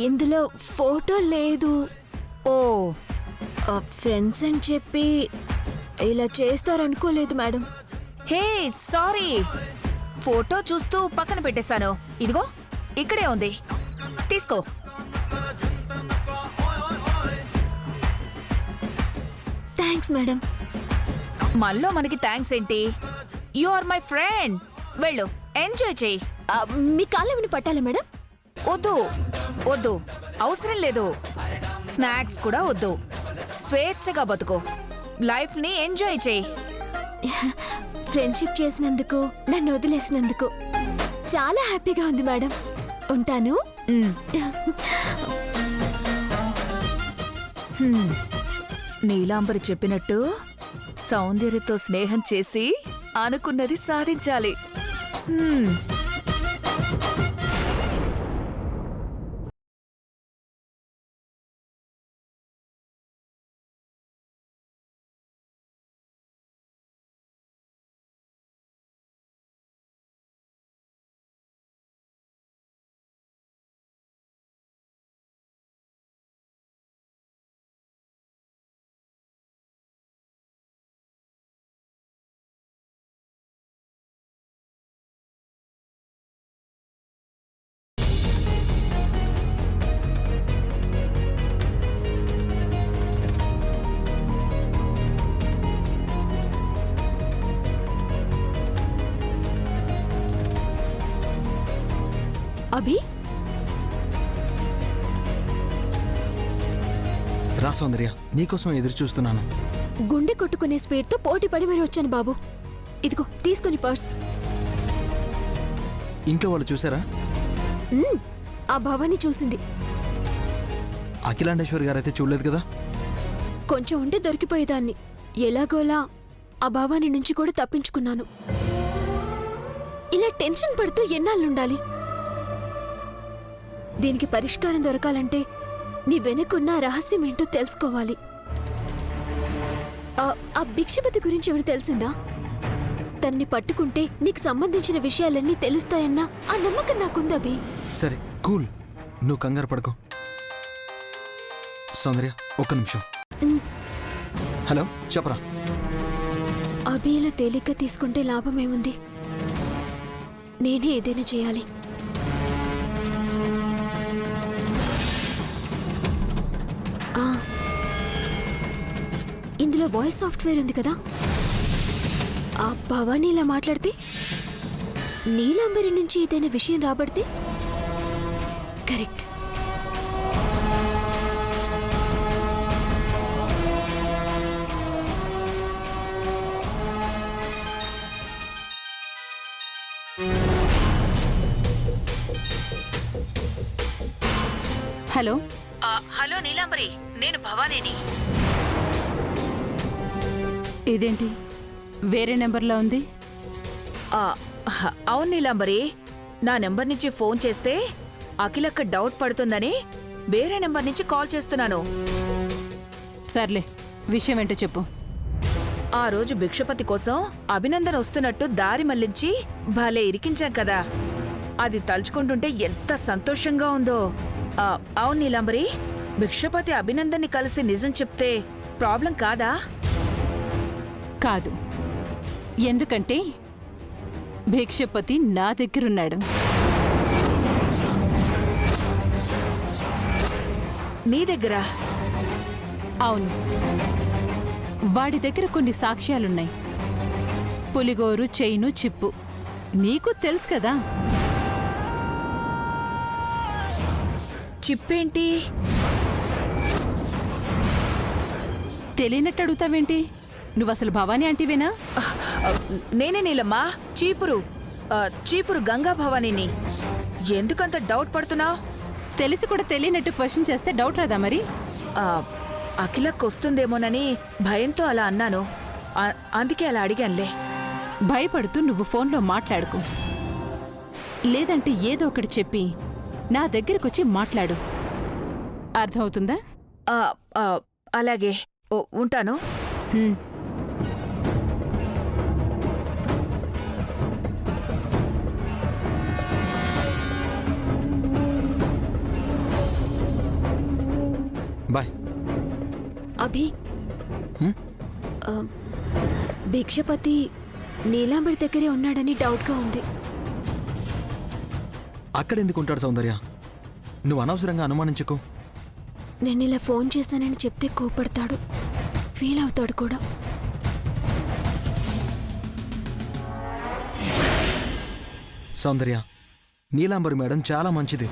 ఇందులో ఫోటో లేదు. ఓ ఫ్రెండ్స్ అని చెప్పి ఇలా చేస్తారనుకోలేదు మేడం. హే సారీ, ఫోటో చూస్తూ పక్కన పెట్టేశాను. ఇదిగో ఇక్కడే ఉంది, తీసుకో. Thanks madam. మళ్ళీ మనకి థ్యాంక్స్ ఏంటి? You are my friend. వెళ్ళు, ఎంజాయ్ చెయ్యి. మీ కాళ్ళేమని పట్టాలా మేడం? వద్దు వద్దు, అవసరం లేదు. స్నాక్స్ కూడా వద్దు. స్వేచ్ఛగా బతుకో, లైఫ్ ని ఎంజాయ్ చెయ్యి. ఫ్రెండ్షిప్ చేసినందుకు, నన్ను వదిలేసినందుకు చాలా హ్యాపీగా ఉంది మేడం. ఉంటాను. నీలాంబరి చెప్పినట్టు సౌందర్యతో స్నేహం చేసి అనుకున్నది సాధించాలి. అభి, రా సౌందర్య, నీకోసం ఎదురు చూస్తున్నాను. గుండె కొట్టుకునే స్పీడ్తో పోటీ పడి మరి వచ్చాను బాబు. ఇదిగో తీసుకొని పర్స్. ఇంట్లో వాళ్ళు చూసారా? ఆ భవాని చూసింది. అఖిలాండేశ్వరి గారైతే చూడలేదు కదా? కొంచెం ఉంటే దొరికిపోయేదాన్ని. ఎలాగోలా ఆ భవాని నుంచి కూడా తప్పించుకున్నాను. ఇలా టెన్షన్ పడుతూ ఎన్నాళ్ళుండాలి? దీనికి పరిష్కారం దొరకాలంటే నీ వెనుకున్న రహస్యం ఏంటో తెలుసుకోవాలి. ఆ భిక్షపతి గురించి ఏమైనా తెలిసిందా? తన్ని పట్టుకుంటే నీకు సంబంధించిన విషయాలన్నీ తెలుస్తాయన్నా ఆ నమ్మకం నాకుంది అభి. సరే కూల్, నువ్వు కంగారు పడుకో. సౌందర్య ఒక్క నిమిషం. హలో, చెప్పరా. అభి ఇలా తేలిగ్గా తీసుకుంటే లాభం ఏముంది? నేనే ఏదైనా చేయాలి. ఇందులో వాయిస్ సాఫ్ట్వేర్ ఉంది కదా. ఆ భవానీ ఇలా మాట్లాడితే, నీలాంబరి నుంచి ఏదైనా విషయం రాబడితే కరెక్ట్. హలో. హలో నీలాంబరి, నేను భవానీని. ఇదేంటి వేరే నెంబర్లో ఉంది? అవును నీలాంబరి, నా నెంబర్ నుంచి ఫోన్ చేస్తే అఖిలక్క డౌట్ పడుతుందని వేరే నెంబర్ నుంచి కాల్ చేస్తున్నాను. సర్లే, విషయం ఏంటో చెప్పు. ఆ రోజు భిక్షపతి కోసం అభినందన్ వస్తున్నట్టు దారి మళ్లించి భలే ఇరికించాం కదా. అది తలుచుకుంటుంటే ఎంత సంతోషంగా ఉందో. అవును నీలాంబరి, భిక్షపతి అభినందన్ని కలిసి నిజం చెప్తే ప్రాబ్లం కాదా? కాదు, ఎందుకంటే భిక్షపతి నా దగ్గరున్నాడు. నీ దగ్గర? అవును, వాడి దగ్గర కొన్ని సాక్ష్యాలున్నాయి. పులిగోరు, చైను, చిప్పు. నీకు తెలుసు కదా. చిప్పేంటి? తెలియనట్టు అడుగుతావేంటి? నువ్వసలు భవానీ ఆంటీవేనా? నేనే నీలమ్మా, చీపురు గంగా భవానీని. ఎందుకంత డౌట్ పడుతున్నావు? తెలిసి కూడా తెలియనట్టు క్వశ్చన్ చేస్తే డౌట్ రాదా మరి? అఖిలకు వస్తుందేమోనని భయంతో అలా అన్నాను. అందుకే అలా అడిగానులే. భయపడుతూ నువ్వు ఫోన్లో మాట్లాడుకో. లేదంటే ఏదో ఒకటి చెప్పి నా దగ్గరకొచ్చి మాట్లాడు. అర్థమవుతుందా? అలాగే, ఉంటాను. బాయ్. అభి హ్మ్? ఆ, భిక్షపతి నీలాంబరి దగ్గరే ఉన్నాడని డౌట్గా ఉంది. అక్కడ ఎందుకు ఉంటాడు సౌందర్య? నువ్వు అనవసరంగా అనుమానించకు. నేను ఇలా ఫోన్ చేశానని చెప్తే కోపడతాడు, ఫీల్ అవుతాడు కూడా. సౌందర్య, నీలాంబరి మేడం చాలా మంచిది.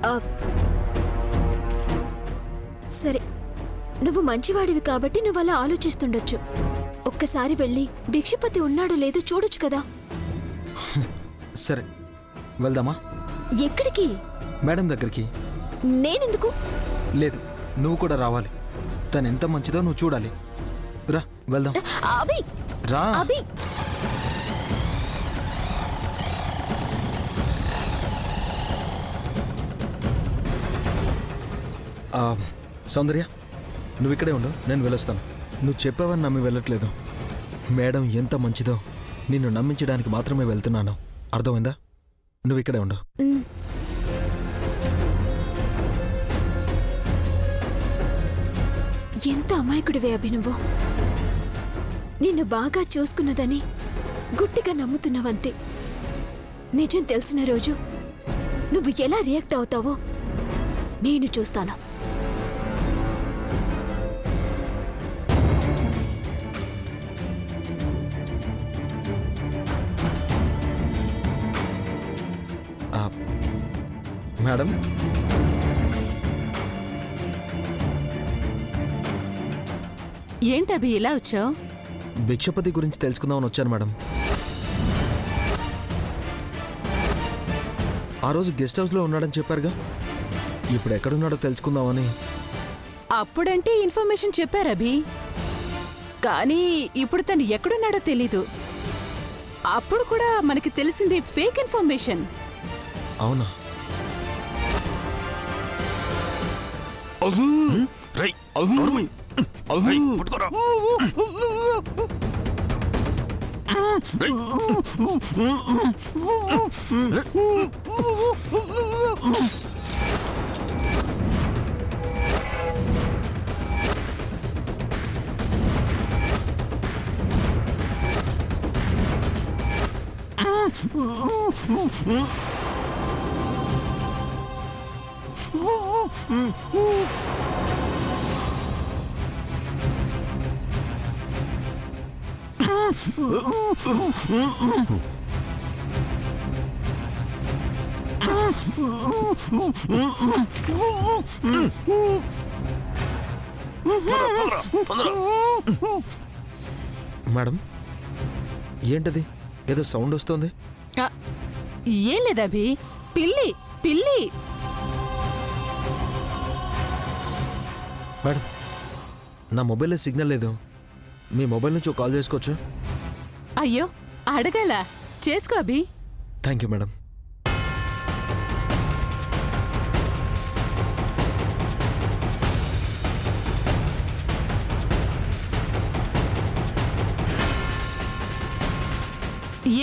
ఆ, సరే, నువ్వు మంచివాడివి కాబట్టి నువ్వు అలా ఆలోచిస్తుండొచ్చు. ఒక్కసారి వెళ్ళి భిక్షపతి ఉన్నాడో లేదో చూడొచ్చు కదా. సరే, వెళ్దామా? ఎక్కడికి? మేడం దగ్గరికి. నేనెందుకు? లేదు, నువ్వు కూడా రావాలి. తను ఎంత మంచిదో నువ్వు చూడాలి. రా వెళ్దాం. అభి, రా. అభి, ఆ, సౌందర్య, నువ్వు ఇక్కడే ఉండు, నేను వెళ్ళొస్తాను. నువ్వు చెప్పావని నమ్మి వెళ్ళట్లేదు. మేడం ఎంత మంచిదో నిన్ను నమ్మించడానికి మాత్రమే వెళ్తున్నాను. అర్థమైందా? నువ్వు ఇక్కడే ఉండు. ఉమ్. ఎంత అమాయకుడివే అభి నువ్వు. నిన్ను బాగా చూసుకున్నదని గుట్టిగా నమ్ముతున్నావంతే. నిజం తెలిసిన రోజు నువ్వు ఎలా రియాక్ట్ అవుతావో నేను చూస్తాను. ఆ, మేడం, ఏంటభి ఇలా వచ్చావు? భిక్షపతి గురించి తెలుసుకుందామని వచ్చాను మేడం. ఆ రోజు గెస్ట్ హౌస్లో ఉన్నాడని చెప్పారుగా, ఇప్పుడు ఎక్కడున్నాడో తెలుసుకుందామని. అప్పుడంటే ఇన్ఫర్మేషన్ చెప్పారభి, కానీ ఇప్పుడు తను ఎక్కడున్నాడో తెలీదు. అప్పుడు కూడా మనకి తెలిసింది ఫేక్ ఇన్ఫర్మేషన్. అవునా? మేడం, ఏంటది? ఏదో సౌండ్ వస్తుంది. ఆ, ఏం లేదభి, పిల్లి పిల్లి. మేడం, నా మొబైల్లో సిగ్నల్ లేదు. మీ మొబైల్ నుంచి కాల్ చేసుకోవచ్చు? అయ్యో, అడగాల, చేసుకో అభి. Thank you madam.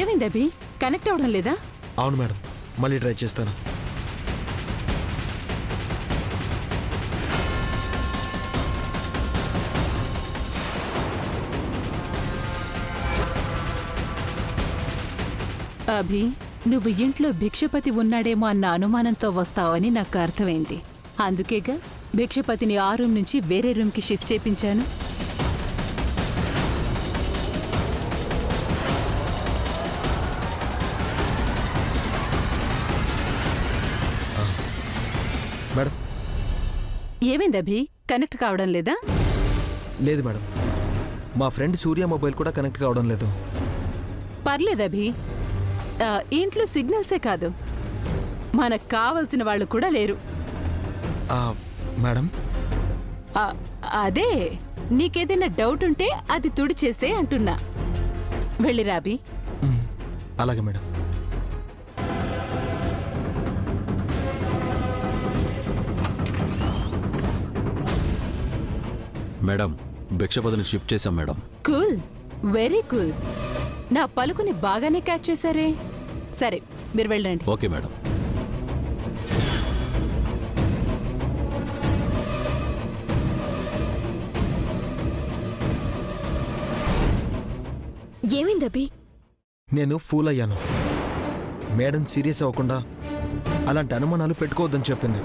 ఏమైంది అభి, కనెక్ట్ అవడం లేదా? అవును మేడం, మళ్ళీ ట్రై చేస్తాను. అభి, నువ్వు ఇంట్లో భిక్షపతి ఉన్నాడేమో అన్న అనుమానంతో వస్తావని నాకు అర్థమైంది. అందుకేగా భిక్షపతిని ఆ రూమ్ నుంచి వేరే రూమ్కి షిఫ్ట్ చేయించాను. మేడం, ఏమైంది అభి, కనెక్ట్ కావడం లేదా? లేదు మేడం, మా ఫ్రెండ్ సూర్య మొబైల్ కూడా కనెక్ట్ కావడం లేదు. పర్లేదు అభి, ఇంట్లో సిగ్నల్సే కాదు, మనకు కావలసిన వాళ్ళు కూడా లేరు. మేడం, అదే, నీకేదైనా డౌట్ ఉంటే అది తుడిచేసే అంటున్నా. వెళ్ళిరా అభి. అలాగే మేడం. మేడం, భిక్షపతిని షిఫ్ట్ చేశాం మేడం. Cool, very cool. నా పలుకుని బాగానే క్యాచ్ చేశారే. సరే, మీరు వెళ్ళండి. Okay madam. ఏమైంది అభి? నేను ఫూల్ అయ్యాను. మేడం సీరియస్ అవ్వకుండా అలాంటి అనుమానాలు పెట్టుకోవద్దని చెప్పింది.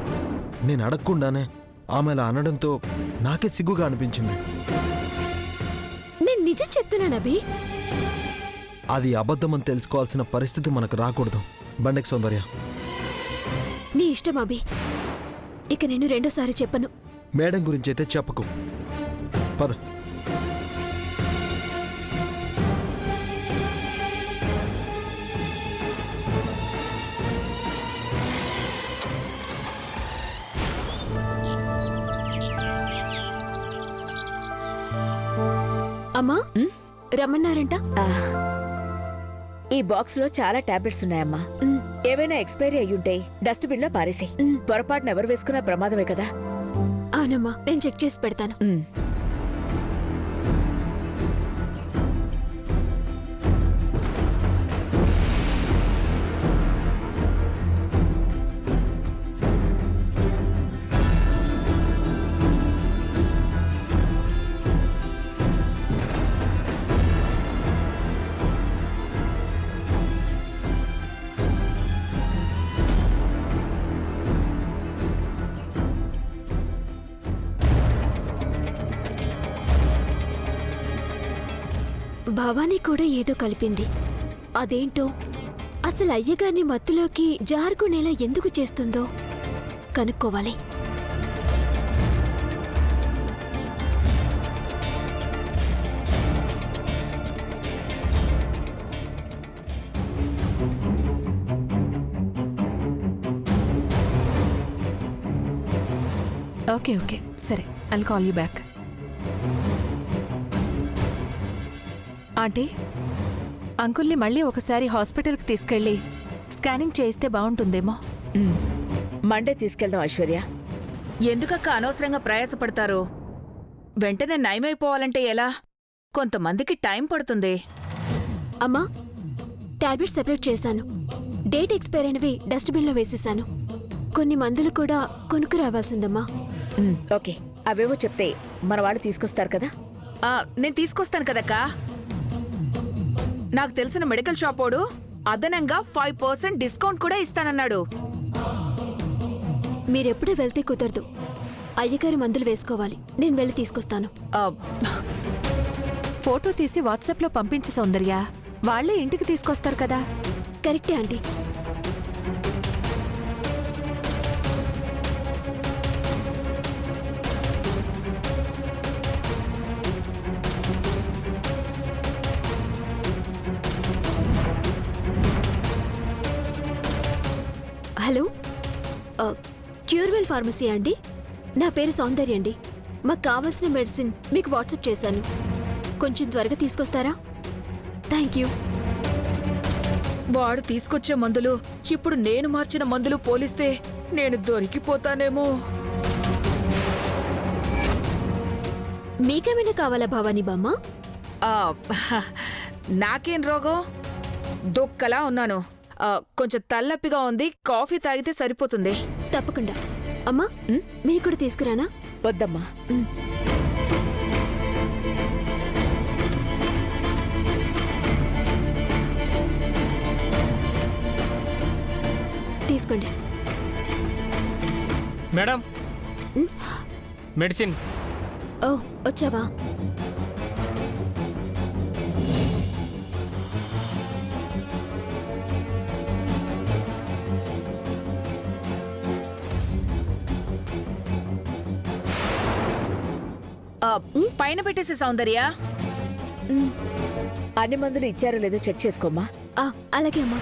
నేను అడగకుండానే ఆమె అలా అనడంతో నాకే సిగ్గుగా అనిపించింది. నేను నిజం చెప్తున్నాను అభి. అది అబద్ధమని తెలుసుకోవాల్సిన పరిస్థితి మనకు రాకూడదు. బండెక్ సౌందర్య. నీ ఇష్టం అభి. ఇక నేను రెండోసారి చెప్పను. మేడం గురించి అయితే చెప్పకు. పద. అమ్మా రమ్మన్నారంట. ఈ బాక్స్ లో చాలా టాబ్లెట్స్ ఉన్నాయమ్మా. ఏవైనా ఎక్స్పైరీ అయ్యుంటాయి, డస్ట్బిన్ లో పారేసి. పొరపాటున ఎవరు వేసుకున్నా ప్రమాదమే కదా. అవునమ్మా, నేను చెక్ చేసి పెడతాను. భవానీ కూడా ఏదో కలిపింది. అదేంటో అసలు అయ్యగారిని మత్తులోకి జారుకునేలా ఎందుకు చేస్తుందో కనుక్కోవాలి. ఓకే సరే, I'll call you back. Aunty, అంకుల్ని మళ్ళీ ఒకసారి హాస్పిటల్కి తీసుకెళ్ళి స్కానింగ్ చేయిస్తే బాగుంటుందేమో. మండే తీసుకెళ్దాం ఐశ్వర్య. ఎందుకక్క అనవసరంగా ప్రయాసపడతారు? వెంటనే నయమైపోవాలంటే ఎలా? కొంతమందికి టైం పడుతుంది. అమ్మా, టాబ్లెట్ సెపరేట్ చేశాను. డేట్ ఎక్స్పైర్ అయినవి డస్ట్బిన్లో వేసేశాను. కొన్ని మందులు కూడా కొనుక్కు రావాల్సిందమ్మా. ఓకే, అవేవో చెప్తే మన వాళ్ళు తీసుకొస్తారు కదా. నేను తీసుకొస్తాను కదక్కా. నాకు తెలిసిన మెడికల్ షాపోడు అదనంగా 5% డిస్కౌంట్ కూడా ఇస్తానన్నాడు. మీరెప్పుడు వెళ్తే కుదరదు. అయ్యగారి మందులు వేసుకోవాలి. నేను వెళ్ళి తీసుకొస్తాను. ఫోటో తీసి వాట్సాప్లో పంపించు సౌందర్య. వాళ్ళే ఇంటికి తీసుకొస్తారు కదా. కరెక్టే ఆంటీ. హలో, క్యూర్వెల్ ఫార్మసీ అండి? నా పేరు సౌందర్య అండి. మాకు కావాల్సిన మెడిసిన్ మీకు వాట్సాప్ చేశాను. కొంచెం త్వరగా తీసుకొస్తారా? Thank you. వాడు తీసుకొచ్చే మందులు ఇప్పుడు నేను మార్చిన మందులు పోలిస్తే నేను దొరికిపోతానేమో. మీకేమైనా కావాలా భవానీ బామ్మ? నాకేం రోగం? దొక్కలా ఉన్నాను. కొంచెం తలనొప్పిగా ఉంది. కాఫీ తాగితే సరిపోతుంది. తప్పకుండా. అమ్మా, మీకు కూడా తీసుకురానా? వద్దమ్మా. తీసుకోండి. Madam, medicine. ఓ, వచ్చావా? పైన పెట్టేసే సౌందర్య. అన్ని మందులు ఇచ్చారో లేదో చెక్ చేసుకోమ్మా. అలాగే అమ్మా.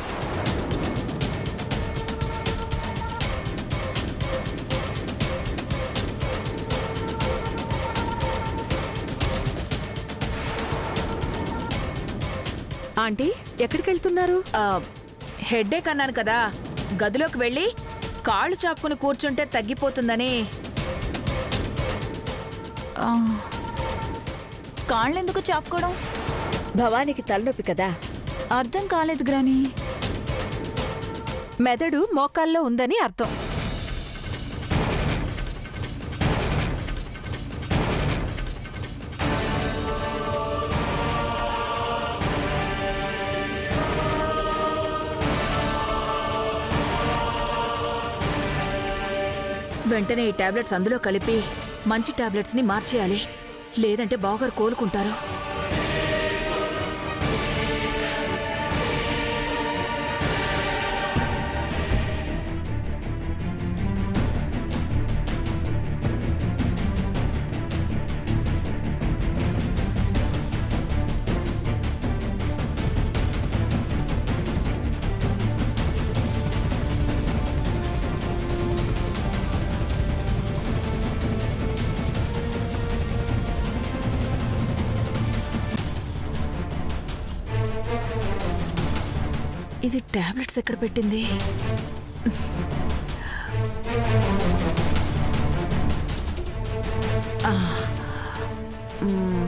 ఆంటీ, ఎక్కడికి వెళ్తున్నారు? హెడ్ఏక్ అన్నాను కదా, గదిలోకి వెళ్ళి కాళ్ళు చాపుకుని కూర్చుంటే తగ్గిపోతుందని. కాళ్ళెందుకు చాపుకోవడం? భవానికి తలనొప్పి కదా. అర్థం కాలేదు గ్రాని. మెదడు మోకాల్లో ఉందని అర్థం. వెంటనే ఈ టాబ్లెట్స్ అందులో కలిపి మంచి టాబ్లెట్స్ని మార్చేయాలి. లేదంటే బావగారు కోలుకుంటారు. ఇది టాబ్లెట్స్ ఎక్కడ పెట్టింది? ఆ, మ్.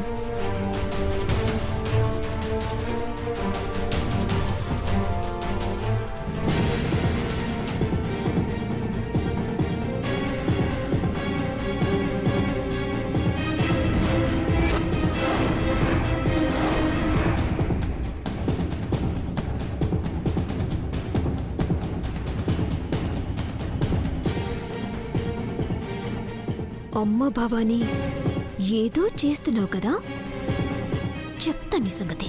అమ్మ భవానీ, ఏదో చేస్తున్నావు కదా, చెప్తా నీ సంగతి.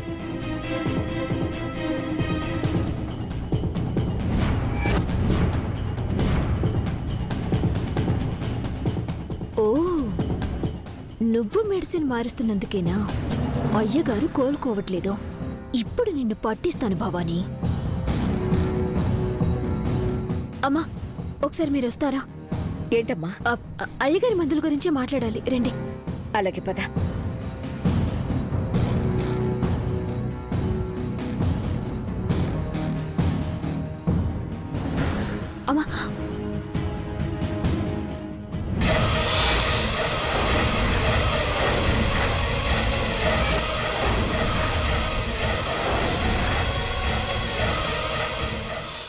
ఓ, నువ్వు మెడిసిన్ మారుస్తున్నందుకేనా అయ్యగారు కోలుకోవట్లేదు? ఇప్పుడు నిన్ను పట్టిస్తాను భవానీ. అమ్మా, ఒకసారి మీరు వస్తారా? ఏంటమ్మా? అయ్యగారి మందుల గురించే మాట్లాడాలి, రండి. అలాగే పద. అమ్మా,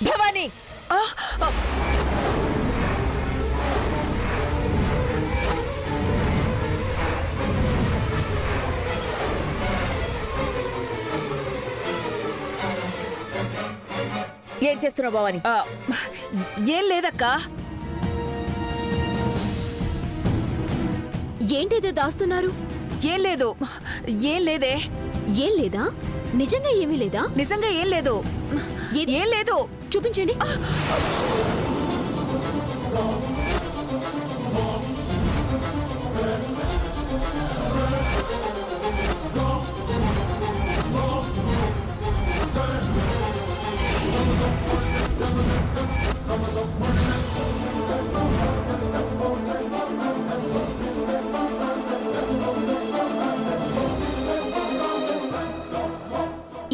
భవానీ, ఏం చేస్తున్నావు భవానీ? ఏం లేదక్కా. ఏంటిదో దాస్తున్నారు? ఏం లేదు, ఏం లేదే. ఏం లేదా? నిజంగా ఏమీ లేదా? నిజంగా ఏం లేదు, ఏం లేదు. చూపించండి.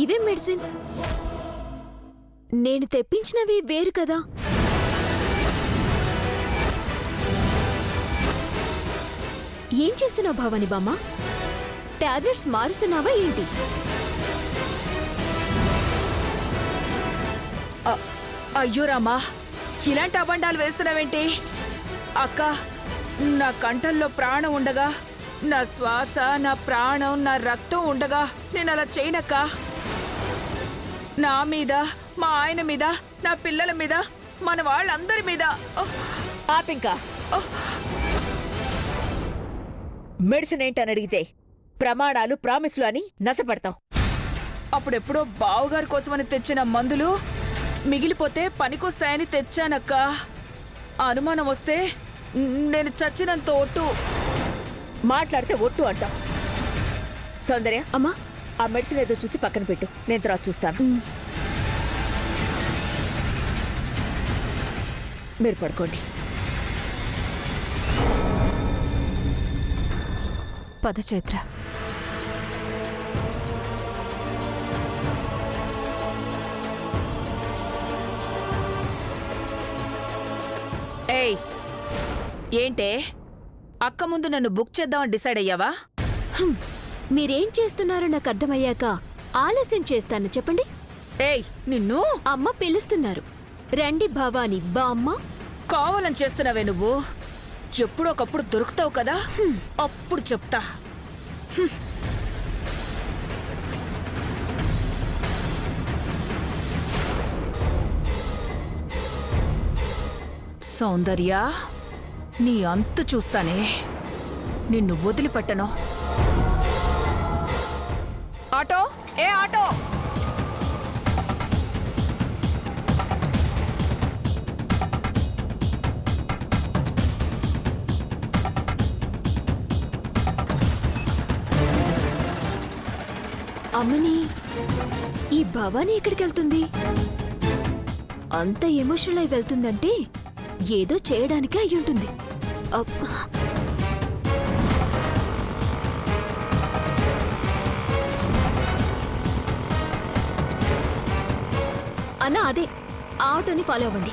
ఇవేం మెడిసిన్? నేను తెప్పించినవి వేరు కదా. ఏం చేస్తున్నావు భవాని బామ్మ? టాబ్లెట్స్ మారుస్తున్నావా ఏంటి? అయ్యో రామా, ఇలాంటి అబండాలు వేస్తున్నావేంటి? అక్క, నా కంఠంలో ప్రాణం ఉండగా, నా శ్వాస, నా ప్రాణం, నా రక్తం ఉండగా నేను అలా చేయనక్క. నా మీద, మా ఆయన మీద, నా పిల్లల మీద, మన వాళ్ళందరి మీద. ఆపింకా. మెడిసిన్ ఏంటని అడిగితే ప్రమాణాలు, ప్రామిస్లు అని నసపడతావు. అప్పుడెప్పుడో బావుగారి కోసమని తెచ్చిన మందులు మిగిలిపోతే పనికొస్తాయని తెచ్చానక్క. అనుమానం వస్తే నేను చచ్చినంత ఒట్టు. మాట్లాడితే ఒట్టు అంటావు. సౌందర్య, అమ్మా, ఆ మెడిసిన్ ఏదో చూసి పక్కన పెట్టు, నేను తర్వాత చూస్తాను. మీరు పడుకోండి. పద చైత్ర. ఏయ్, ఏంటే అక్క ముందు నన్ను బుక్ చేద్దామని డిసైడ్ అయ్యావా? మీరేం చేస్తున్నారో నాకు అర్థమయ్యాక ఆలస్యం చేస్తాను, చెప్పండి. ఏయ్, నిన్ను అమ్మ పిలుస్తున్నారు. రండి భవాని బామ్మ. కావాలని చేస్తున్నావే నువ్వు. ఎప్పుడొకప్పుడు దొరుకుతావు కదా, అప్పుడు చెప్తా. సౌందర్య, నీ అంతు చూస్తానే. నిన్ను వదిలిపెట్టను. ఆటో, ఏ ఆటో! అమ్మని, ఈ భవానీ ఎక్కడికి వెళ్తుంది? అంత ఎమోషనల్ అయి వెళ్తుందంటే ఏదో చేయడానికే అయ్యుంటుంది. అప్. అన్నా, అదే ఆ ఆటోని ఫాలో అవ్వండి.